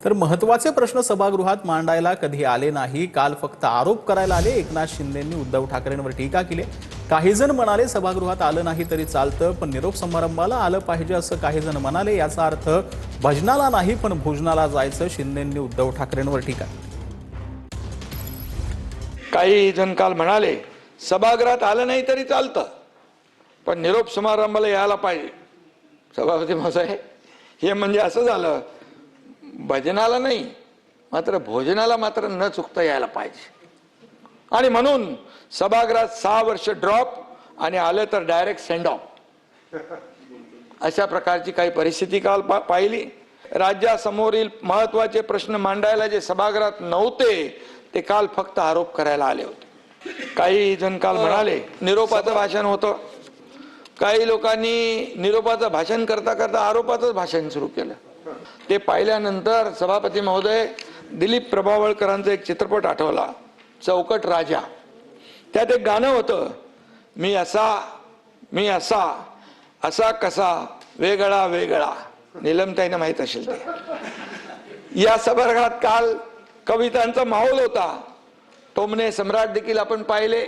तर महत्त्वाचे प्रश्न सभागृहात मांडायला कधी आले नाही। काल फक्त आरोप करायला आले। एकनाथ शिंदेंनी उद्धव ठाकरेंवर टीका केली। काही जण म्हणाले सभागृहात आलं नाही तरी चालतं, पण निरोप समारंभाला आलं पाहिजे असं काही जण म्हणाले। याचा अर्थ भजनाला नाही पण भोजनाला जायचं। शिंदेंनी उद्धव ठाकरेंवर टीका केली। काही जण काल म्हणाले सभागृहात आलं नाही तरी चालतं, पण निरोप समारंभाला यायला पाहिजे। सभापती महोदय, हे म्हणजे असं झालं, भजनाला नाही मात्र भोजनाला मात्र न चुकता यायला पाहिजे। आणि म्हणून सभागृहात 6 वर्ष ड्रॉप आणि आलं तर डायरेक्ट सेंड ऑफ अशा प्रकारची काही परिस्थिती काल पाहिली। राज्यासमोरील महत्त्वाचे प्रश्न मांडायला जे सभागृहात नव्हते ते काल फक्त आरोप करायला आले होते। काही जण काल म्हणाले निरोपाचं भाषण होतं। काही लोकांनी निरोपाचं भाषण करता करता आरोपाचं भाषण सुरू केलं। ते पाहिल्यानंतर सभापती महोदय, दिलीप प्रभावळकरांचा एक चित्रपट आठवला, चौकट राजा। त्यात एक गाणं होतं, मी असा असा कसा वेगळा वेगळा। नीलमताईंना माहित असेल ते। या सभागृहात काल कवितांचा माहोल होता। टोमणे सम्राट देखील आपण पाहिले।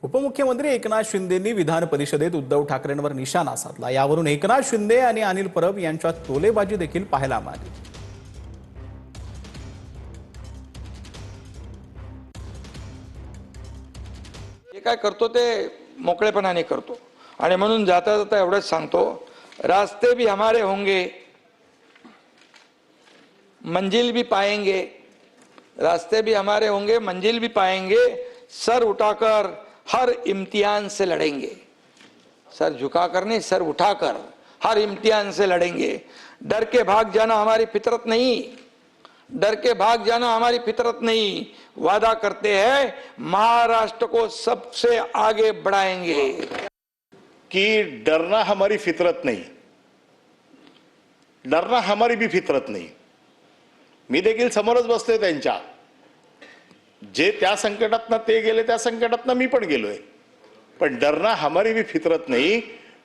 उपमुख्यमंत्री एकनाथ शिंदेंनी विधान परिषदेत उद्धव ठाकरेंवर निशाणा साधला। यावरून एकनाथ शिंदे आणि अनिल परब यांच्यात तोलेबाजी देखील पाहायला मिळाली। हे काय करतो ते मोकळेपणाने करतो। आणि म्हणून जाता जाता एवढंच सांगतो, रास्ते भी हमारे होंगे मंजिल भी पाएंगे, रास्ते भी हमारे होंगे मंजिल भी पाएंगे, सर उठाकर हर इम्तिहान से लड़ेंगे। सर झुकाकर नहीं, सर उठाकर हर इम्तिहान से लड़ेंगे। डर के भाग जाना हमारी फितरत नहीं, डर के भाग जाना हमारी फितरत नहीं। वादा करते हैं महाराष्ट्र को सबसे आगे बढ़ाएंगे। कि डरना हमारी फितरत नहीं, डरना हमारी भी फितरत नहीं। मी देखील समोरच बसलोय त्यांच्या। जे त्या संकटातनं ते गेले त्या संकटातनं मी पण गेलोय। पण डरना हमारी भी फितरत नाही।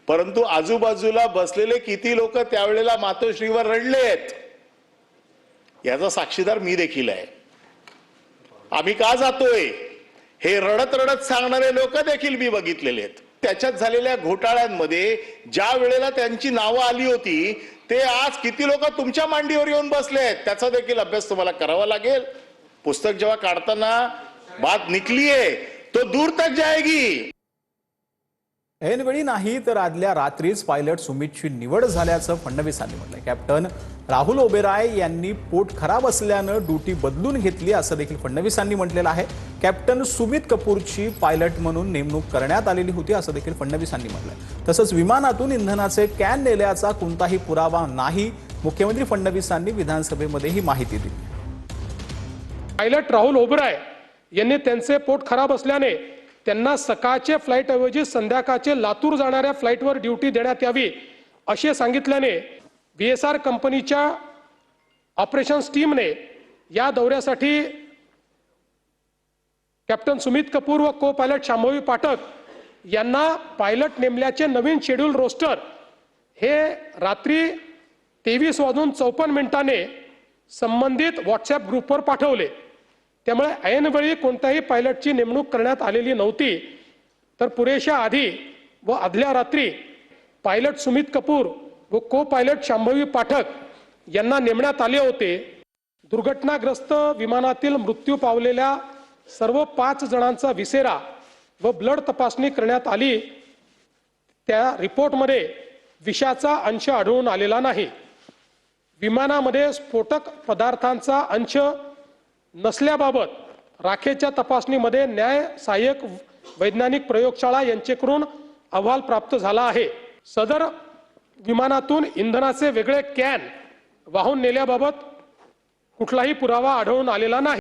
परंतु आजूबाजूला बसलेले किती लोक त्यावेळेला मातोश्रीवर रडलेत याचा साक्षीदार मी देखील आहे। आम्ही का जातोय हे रडत रडत सांगणारे लोक देखील मी बघितलेले आहेत। त्याच्यात झालेल्या घोटाळ्यांमध्ये ज्या वेळेला त्यांची नावं आली होती ते आज किती लोक तुमच्या मांडीवर येऊन बसलेत त्याचा देखील अभ्यास तुम्हाला करावा लागेल। पुस्तक जेव्हा काढताना बात निकलीये तो दूर तक जाएगी। ऐनवेळी नाही तर आदल्या रात्रीच पायलट सुमितची निवड झाल्याचं फडणवीसांनी म्हटलंय। कॅप्टन राहुल ओबेरॉय यांनी पोट खराब असल्यानं ड्युटी बदलून घेतली असं देखील फडणवीसांनी म्हटलेलं आहे। कॅप्टन सुमित कपूरची पायलट म्हणून नेमणूक करण्यात आलेली होती असं देखील फडणवीसांनी म्हटलंय। तसंच विमानातून इंधनाचे कॅन नेल्याचा कोणताही पुरावा नाही, मुख्यमंत्री फडणवीसांनी विधानसभेमध्ये ही माहिती दिली। पायलट राहुल ओबेरॉय यांनी त्यांचे पोट खराब असल्याने त्यांना सकाळचे फ्लाइट ऐवजी संध्याकाळचे लातूर जाणाऱ्या फ्लाइटवर ड्युटी देण्यात यावी असे सांगितल्याने VSR कंपनीच्या ऑपरेशन्स टीमने या दौऱ्यासाठी कॅप्टन सुमित कपूर व को पायलट शांभवी पाठक यांना पायलट नेमल्याचे नवीन शेड्यूल रोस्टर हे रात्री 23:54 संबंधित व्हॉट्सअप ग्रुपवर पाठवले। त्यामुळे ऐनवेळी कोणत्याही पायलटची नेमणूक करण्यात आलेली नव्हती, तर पुरेशा आधी व आदल्या रात्री पायलट सुमित कपूर व को पायलट शांभवी पाठक यांना नेमण्यात आले होते। दुर्घटनाग्रस्त विमानातील मृत्यू पावलेल्या सर्व 5 जणांचा विसेरा व ब्लड तपासणी करण्यात आली। त्या रिपोर्टमध्ये विषाचा अंश आढळून आलेला नाही। विमानामध्ये स्फोटक पदार्थांचा अंश नसल्याबाबत राखेच्या तपासणीमध्ये न्याय सहाय्यक वैज्ञानिक प्रयोगशाळा यांच्याकडून अहवाल प्राप्त झाला आहे। सदर विमानातून इंधनाचे वेगळे कॅन वाहून नेल्याबाबत कुठलाही पुरावा आढळून आलेला नाही।